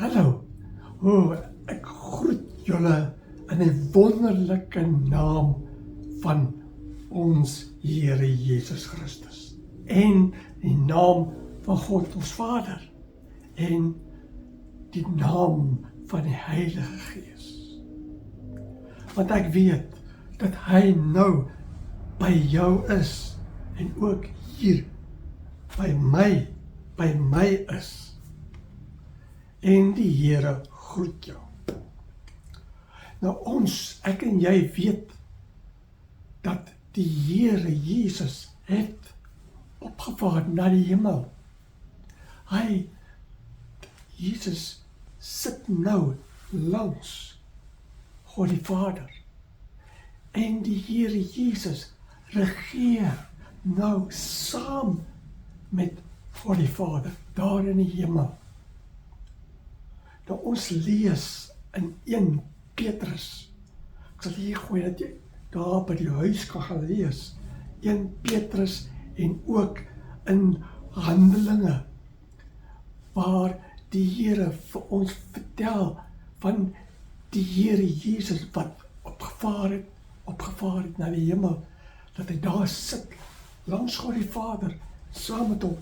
Hallo, ek groet julle in die wonderlike naam van ons Here Jesus Christus en die naam van God ons Vader en die naam van die Heilige Gees. Want ek weet dat hy nou by jou is en ook hier by my is. En die Here groet jou. Nou ek en jy weet dat die Here Jesus het opgevaar na die hemel. Jesus sit nou langs God die Vader. En die Here Jesus regeer nou saam met God die Vader daar in die hemel. Nou ons lees in 1 Petrus, ek sal hier gooi dat jy daar by die huis kan gaan lees, 1 Petrus en ook in Handelinge, waar die Here vir ons vertel van die Here Jesus wat opgevaar het na die hemel, dat hy daar sit, langs God die Vader, saam met hom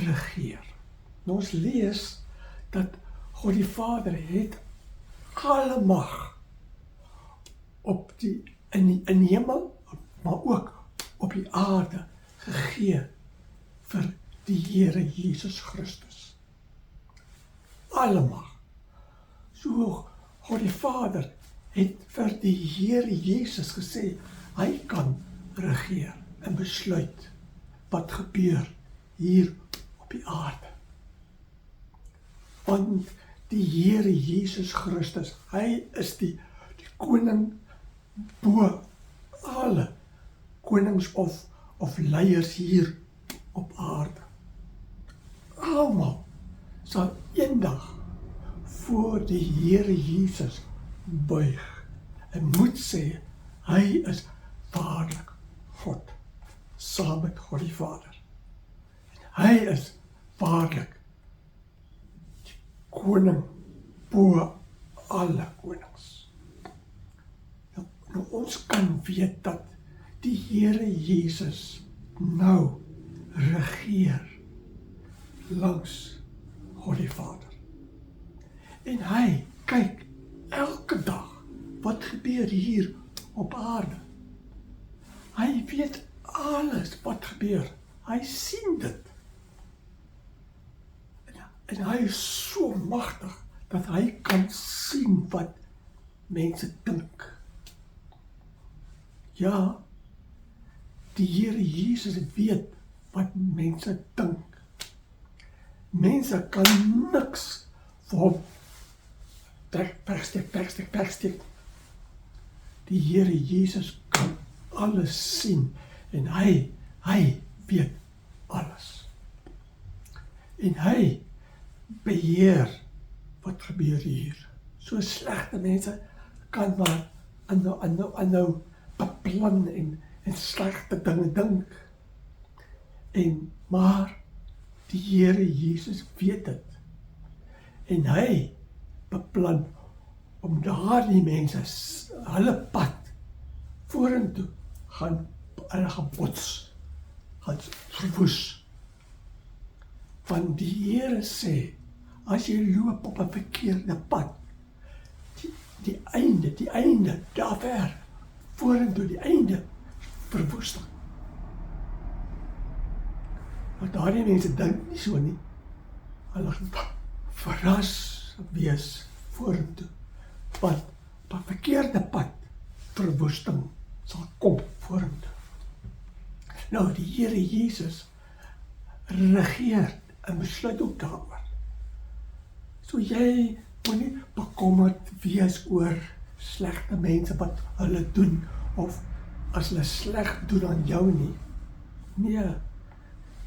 regeer. Nou ons lees dat God die Vader het alle mag in die hemel, maar ook op die aarde gegee vir die Here Jesus Christus. Alle mag. So God die Vader het vir die Here Jesus gesê, hy kan regeer en besluit wat gebeur hier op die aarde. Want die Here Jesus Christus, hy is die koning bo alle konings of leiers hier op aarde. Almal sal eendag voor die Here Jesus buig en moet sê, hy is waarlik God, saam met God die Vader. Hy is waarlik koning bo alle konings. Nou ons kan weet dat die Here Jesus nou regeer langs God die Vader. En hy kyk elke dag wat gebeur hier op aarde. Hy weet alles wat gebeur. Hy sien dit. En hy is so magtig, dat hy kan sien wat mense dink. Ja, die Here Jesus weet wat mense dink. Mense kan niks vir hom wegstek. Die Here Jesus kan alles sien, en hy weet alles. En hy beheer wat gebeur hier. So slegte mense kan maar aanhou beplan en slegte dinge dink. Maar die Here Jesus weet dit. En hy beplan om daardie mense, hulle pad vorentoe gaan bots, gaan verwoes. Want die Here sê, as jy loop op 'n verkeerde pad, die einde, daar ver, vorentoe, die einde, verwoesting. Maar daardie mense dink nie so nie. Hulle gaan verras wees vorentoe. Want op 'n verkeerde pad, verwoesting sal kom vorentoe. Nou, die Here Jesus regeer en besluit ook daaroor. So jy moet nie bekommerd wees oor slegte mense wat hulle doen, of as hulle sleg doen aan jou nie. Nee,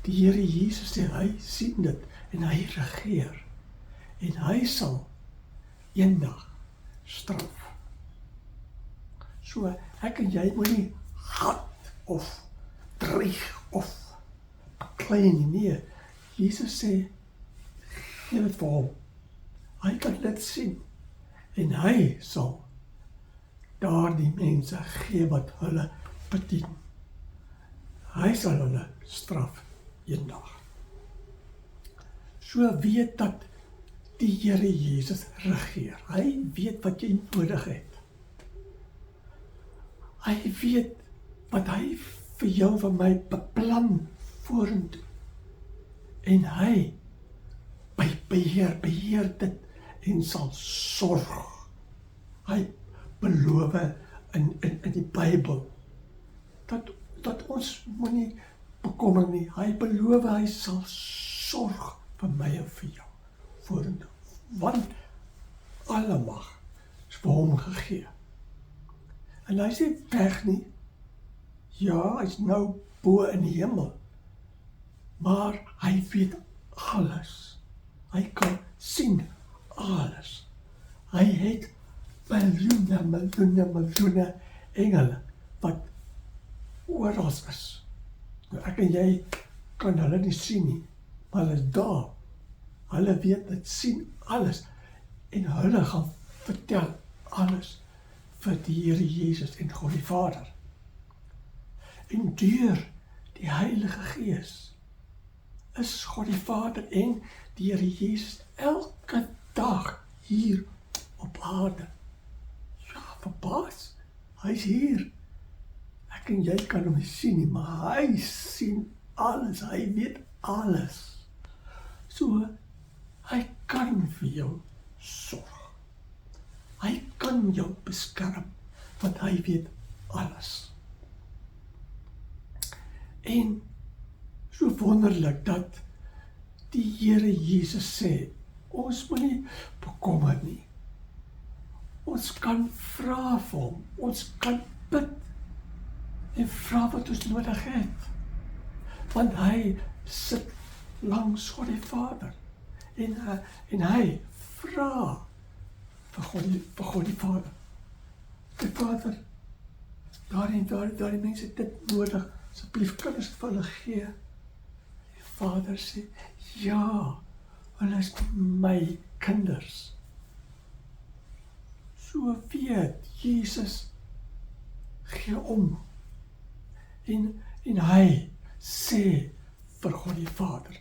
die Here Jesus sê, hy sien dit, en hy regeer. En hy sal eendag straf. So, ek en jy moet nie gat of dreig of beklei nie. Nee, Jesus sê, gee dit vir hom. Hy kan dit sien. En hy sal daardie mense gee wat hulle bedien. Hy sal hulle straf eendag. So weet dat die Here Jesus regeer. Hy weet wat jy nodig het. Hy weet wat hy vir jou en my beplan vorentoe. En hy beheer dit en sal sorg. Hy beloof in die Bybel dat ons moenie bekommer nie. Hy beloof hy sal sorg vir my en vir jou vorentoe. Want alle mag is vir hom gegee. En hy sê weg nie. Ja, hy is nou bo in die hemel. Maar hy weet alles. Hy kan sien alles. Hy het miljoene engele wat oral is. Nou ek en jy kan hulle nie sien nie, maar hulle is daar. Hulle weet, dit sien alles. En hulle gaan vertel alles vir die Here Jesus en God die Vader. En deur die Heilige Gees is God die Vader en die Here Jesus elke dag hier op aarde. Ja, verbaas, hy is hier. Ek en jy kan hom nie sien nie, maar hy sien alles, hy weet alles. So, hy kan vir jou sorg. Hy kan jou beskerm, want hy weet alles. En so wonderlik dat die Here Jesus sê, ons moet nie bekommer nie. Ons kan vra vir hom, ons kan bid en vra wat ons nodig het. Want hy sit langs God die Vader en hy vra vir God die Vader. Die Vader, daardie mense het dit nodig, asseblief kan ons vir hulle gee. Die Vader sê, ja, hulle is my kinders. So weet Jesus gee om. En hy sê vir God die Vader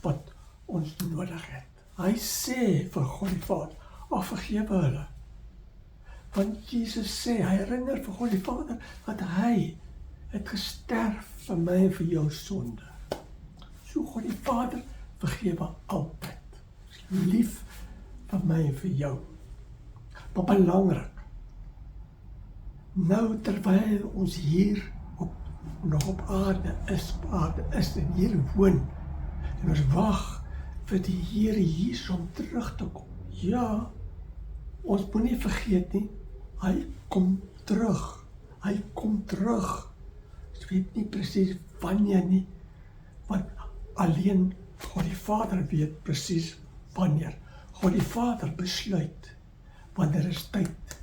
wat ons nodig het. Hy sê vir God die Vader, vergewe hulle. Want Jesus sê, hy herinner vir God die Vader dat hy het gesterf vir my en vir jou sonde. So God die Vader vergewe altyd. Lief vir my en vir jou. Maar belangrik, nou terwyl ons hier nog op aarde is en hier woon, en ons wag vir die Here Jesus om terug te kom. Ja, ons moet nie vergeet nie, hy kom terug. Hy kom terug. Ons weet nie presies wanneer nie, want alleen God die Vader weet presies wanneer. God die Vader besluit wanneer is tyd.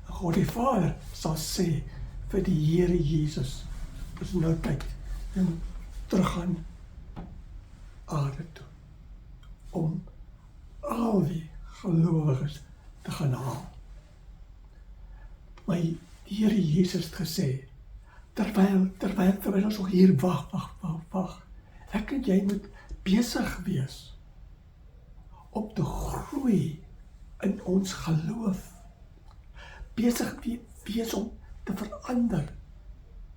God die Vader sal sê vir die Here Jesus, is nou tyd, en terug gaan aarde toe, om al die gelowiges te gaan haal. Maar die Here Jesus het gesê, terwyl ons nog hier wag, ek en jy moet besig wees om te groei in ons geloof, besig wees om te verander,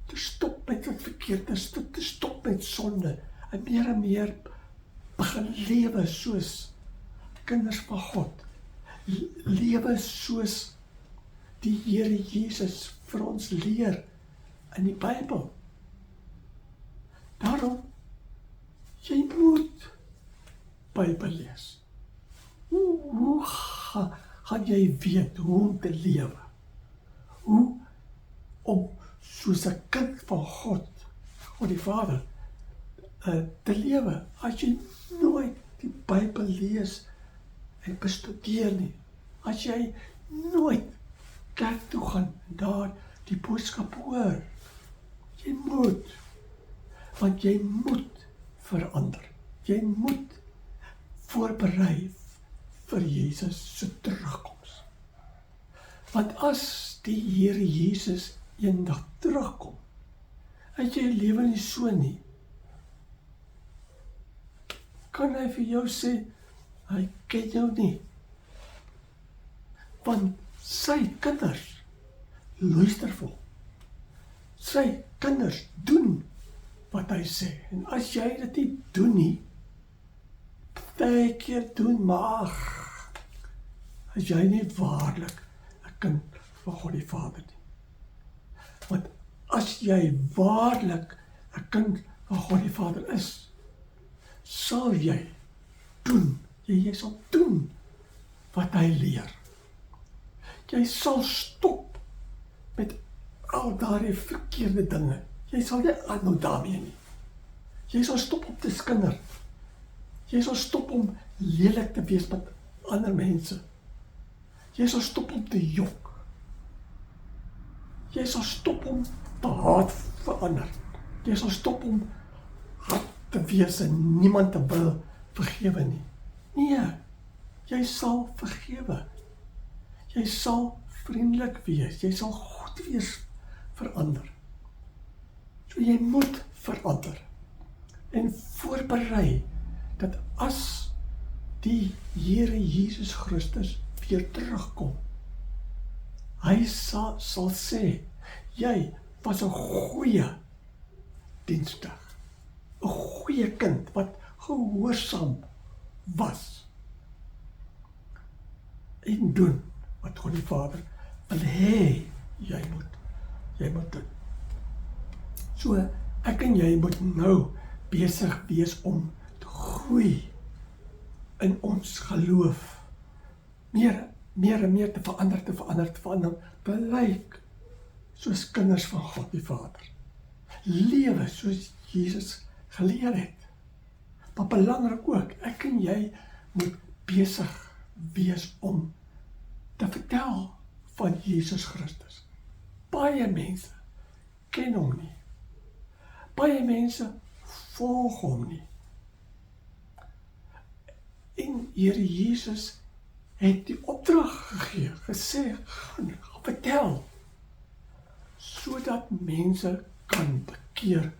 te stop met wat verkeerd is, te stop met sonde, en meer begin lewe soos kinders van God, lewe soos die Here Jesus vir ons leer in die Bybel. Daarom, jy moet Bybel lees. Hoe gaan jy weet hoe om te lewe? Hoe om soos 'n kind van God die Vader, te lewe, as jy nooit die Bybel lees en bestudeer nie, as jy nooit kerk toe gaan en daar die boodskap hoor, jy moet, want jy moet verander, jy moet voorberei vir Jesus se terugkoms. Want as die Here Jesus eendag terugkom, het jy lewe nie so nie, kan hy vir jou sê, hy ken jou nie. Want sy kinders luister vir hom. Sy kinders doen wat hy sê. En as jy dit nie doen nie, baie keer doen, maar as jy nie waarlik 'n kind van God die Vader nie. Want as jy waarlik 'n kind van God die Vader is, sal jy doen, jy sal doen wat hy leer. Jy sal stop met al daardie verkeerde dinge. Jy sal nie aanhou daarmee nie. Jy sal stop om te skinder. Jy sal stop om lelik te wees met ander mense. Jy sal stop om te jok. Jy sal stop om te haat vir ander. Jy sal stop om hard te wees en niemand te wil vergewe nie. Nee, jy sal vergewe. Jy sal vriendelik wees. Jy sal goed wees vir ander. So jy moet verander en voorberei dat as die Here Jesus Christus weer terugkom, hy sal sê, jy was 'n goeie diensdag, 'n goeie kind wat gehoorsaam was en doen wat God die Vader wil hê jy moet doen. So ek en jy moet nou besig wees om te groei in ons geloof, meer en meer te verander, te lyk soos kinders van God die Vader. Lewe soos Jesus geleer het. Maar belangrik ook, ek en jy moet besig wees om te vertel van Jesus Christus. Baie mense ken hom nie. Baie mense volg hom nie. En Here Jesus het die opdrag gegee, gesê, gaan vertel, sodat mense kan bekeer,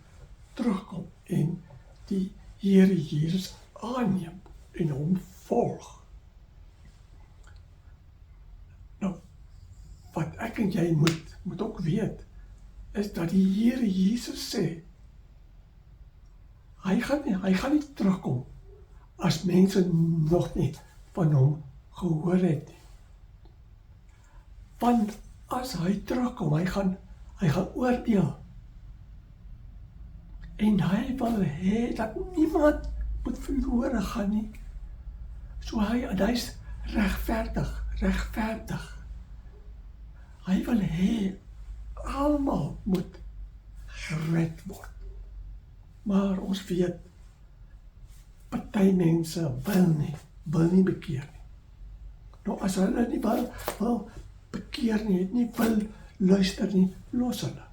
terugkom en die Here Jesus aanneem en hom volg. Nou, wat ek en jy moet ook weet, is dat die Here Jesus sê, hy gaan nie terugkom, as mense nog nie van hom gehoor het nie. Want as hy terugkom, hy gaan oordeel. En hy wil hê dat niemand moet verlore gaan nie. So hy's regverdig. Hy wil hê almal moet gered word. Maar ons weet, party mense wil nie bekeer nie. Nou as hulle nie wil bekeer nie, het nie wil luister nie, los hulle.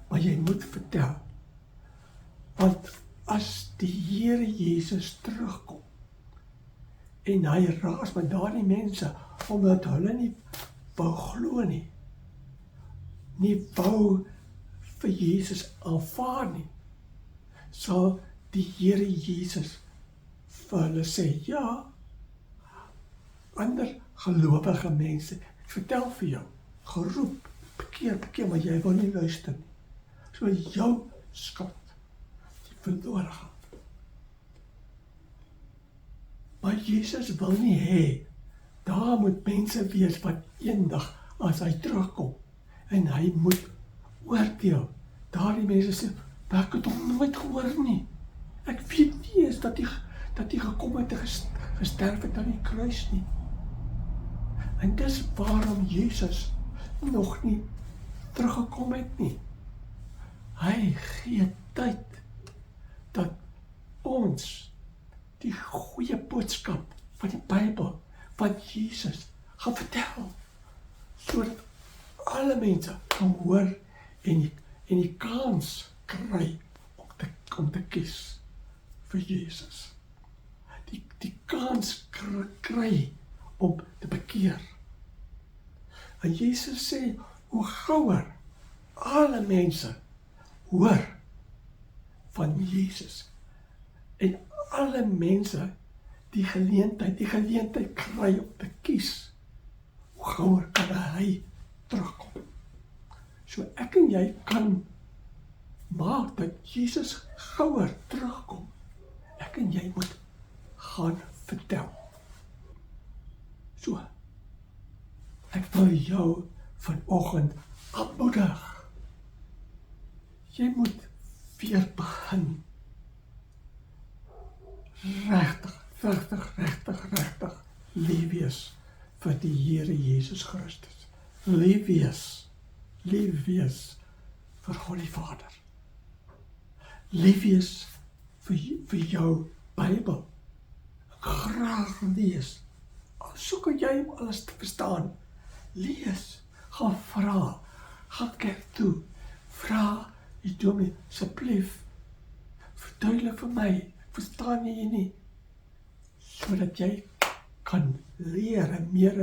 Maar jy moet vertel. Want as die Here Jesus terugkom, en hy raas met daardie mense, omdat hulle nie wou glo nie wou vir Jesus aanvaar nie, sal die Here Jesus vir hulle sê, ja, ander gelowige mense, ek vertel vir jou, geroep, bekeer, maar jy wil nie luister nie. So jou skuld, die verlore gaan. Maar Jesus wil nie hê, daar moet mense wees wat eendag, as hy terugkom, en hy moet oordeel. Daardie mense sê, ek het hom nooit gehoor nie. Ek weet nie eens dat hy gekom het en gesterf het aan die kruis nie. En dis waarom Jesus nog nie teruggekom het nie. Hy gee tyd dat ons die goeie boodskap van die Bybel, van Jesus, gaan vertel, sodat alle mense kan hoor en die kans kry om te kies vir Jesus. Die kans kry om te bekeer. En Jesus sê, hoe gouer alle mense hoor van Jesus, en alle mense die geleentheid kry om te kies, hoe gouer kan hy terugkom. So ek en jy kan maak dat Jesus gouer terugkom. Ek en jy moet gaan vertel. So, ek wil jou vanoggend aanmoedig. Jy moet weer begin. Regtig lief wees vir die Here Jesus Christus. Lief wees vir God die Vader. Lief wees vir jou Bybel. Graag lees. Al soek jy om alles te verstaan. Lees, gaan vra, gaan kerk toe. Vra die dominee, asseblief, verduidelik vir my, ek verstaan jy nie. Sodat jy kan leer en meer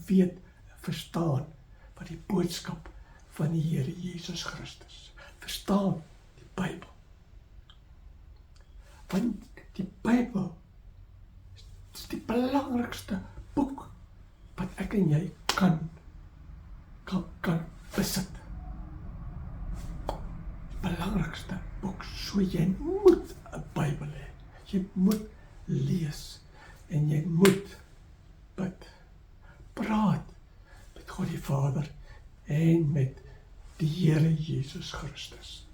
weet en verstaan wat die boodskap van die Here Jesus Christus. Verstaan die Bybel. Want die Bybel is die belangrikste boek wat ek en jy kan besit. Die belangrikste boek, so jy moet 'n Bybel hê. Jy moet lees en jy moet bid. Praat met God die Vader en met die Here Jesus Christus.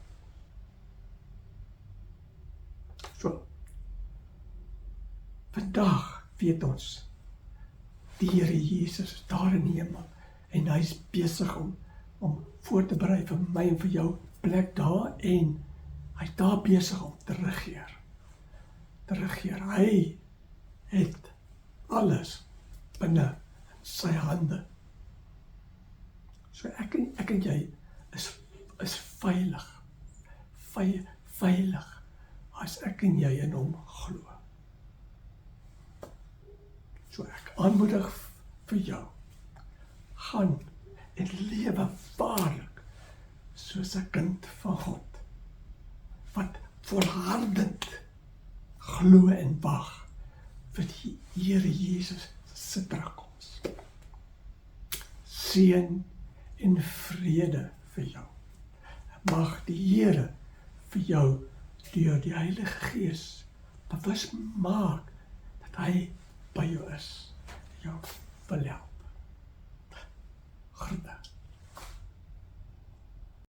So, vandag weet ons, die Here Jesus is daar in die hemel en hy is besig om voor te berei vir my en vir jou plek daar, en hy is daar besig om te regeer. Hy het alles binne in sy hande. So ek en jy is veilig as ek en jy in hom glo. So ek aanmoedig vir jou, gaan en lewe waarlik soos 'n kind van God, wat volhardend glo en wag vir die Here Jesus se terugkoms. Seën en vrede vir jou. Mag die Here vir jou deur die Heilige Gees bewus maak dat hy by jou is, jou wil help.